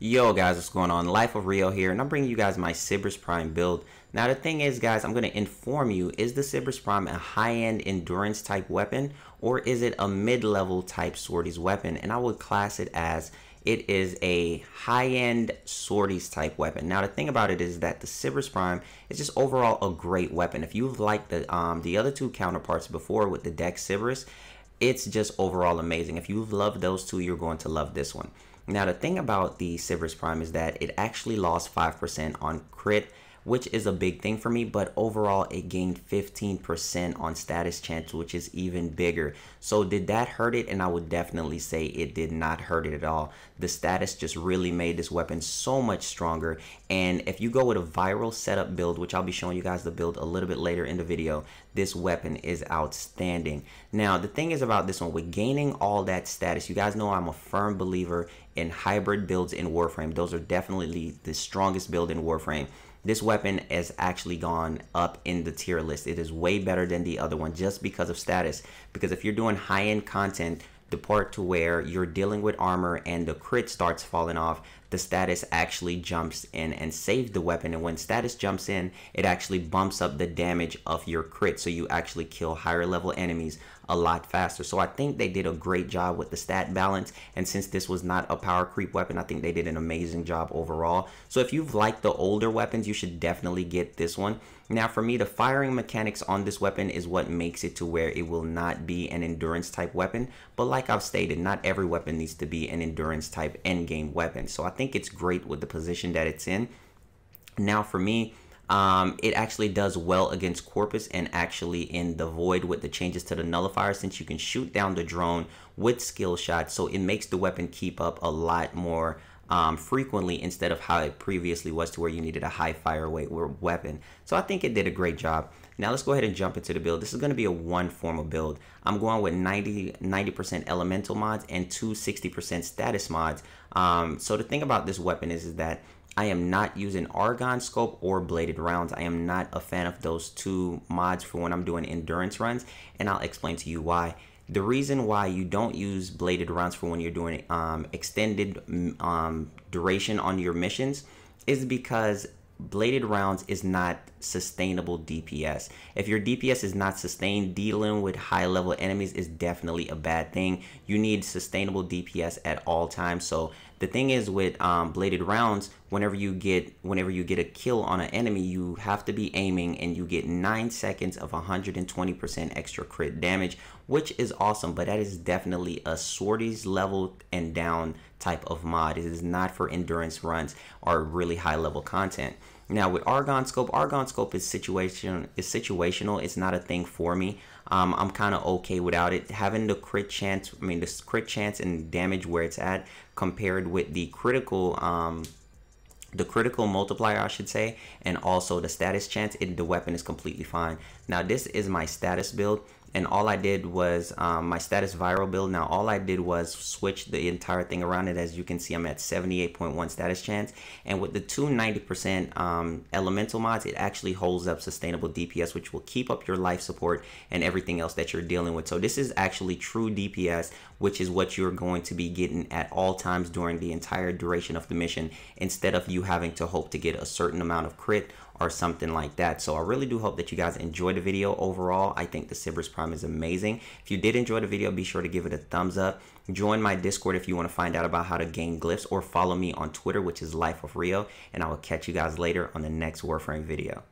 Yo guys, what's going on? LifeOfRio here, and I'm bringing you guys my Sybaris Prime build. Now the thing is guys, I'm going to inform you, is the Sybaris Prime a high-end endurance type weapon, or is it a mid-level type sorties weapon? And I would class it as it is a high-end sorties type weapon. Now the thing about it is that the Sybaris Prime is just overall a great weapon. If you've liked the other two counterparts before with the Dex Sybaris, it's just overall amazing. If you've loved those two, you're going to love this one. Now the thing about the Sybaris Prime is that it actually lost 5% on crit, which is a big thing for me, but overall it gained 15% on status chance, which is even bigger. So did that hurt it? And I would definitely say it did not hurt it at all. The status just really made this weapon so much stronger. And if you go with a viral setup build, which I'll be showing you guys the build a little bit later in the video, this weapon is outstanding. Now the thing is about this one, with gaining all that status, you guys know I'm a firm believer in hybrid builds in Warframe. Those are definitely the strongest build in Warframe. This weapon has actually gone up in the tier list. It is way better than the other one just because of status. Because if you're doing high-end content, the part to where you're dealing with armor and the crit starts falling off, the status actually jumps in and saves the weapon. And when status jumps in, it actually bumps up the damage of your crit, so you actually kill higher level enemies a lot faster. So I think they did a great job with the stat balance, and since this was not a power creep weapon, I think they did an amazing job overall. So if you've liked the older weapons, you should definitely get this one. Now for me, the firing mechanics on this weapon is what makes it to where it will not be an endurance type weapon, but like I've stated, not every weapon needs to be an endurance type endgame weapon. So I think it's great with the position that it's in. Now for me, it actually does well against Corpus and actually in the Void with the changes to the nullifier, since you can shoot down the drone with skill shots, so it makes the weapon keep up a lot more frequently instead of how it previously was, to where you needed a high fire rate weapon. So I think it did a great job. Now let's go ahead and jump into the build. This is going to be a one form of build. I'm going with 90% elemental mods and 60% status mods. So the thing about this weapon is that I am not using Argon Scope or Bladed Rounds. I am not a fan of those two mods for when I'm doing endurance runs, and I'll explain to you why. The reason why you don't use Bladed Rounds for when you're doing extended duration on your missions is because Bladed Rounds is not sustainable DPS. If your DPS is not sustained, dealing with high level enemies is definitely a bad thing. You need sustainable DPS at all times. So the thing is with Bladed Rounds, whenever you get a kill on an enemy, you have to be aiming, and you get 9 seconds of 120% extra crit damage, which is awesome. But that is definitely a sorties level and down type of mod. It is not for endurance runs or really high level content. Now with Argon Scope is situational. It's not a thing for me. I'm kind of okay without it. Having the crit chance, the crit chance and damage where it's at, compared with the critical multiplier, I should say, and also the status chance, the weapon is completely fine. Now this is my status build, and all I did was my status viral build. Now all I did was switch the entire thing around it. As you can see, I'm at 78.1 status chance, and with the 90% elemental mods, it actually holds up sustainable DPS, which will keep up your life support and everything else that you're dealing with. So this is actually true DPS, which is what you're going to be getting at all times during the entire duration of the mission, instead of you having to hope to get a certain amount of crit or something like that. So I really do hope that you guys enjoyed the video. Overall, I think the Sybaris Prime is amazing. If you did enjoy the video, be sure to give it a thumbs up. Join my Discord if you want to find out about how to gain glyphs, or follow me on Twitter, which is LifeOfRio, and I will catch you guys later on the next Warframe video.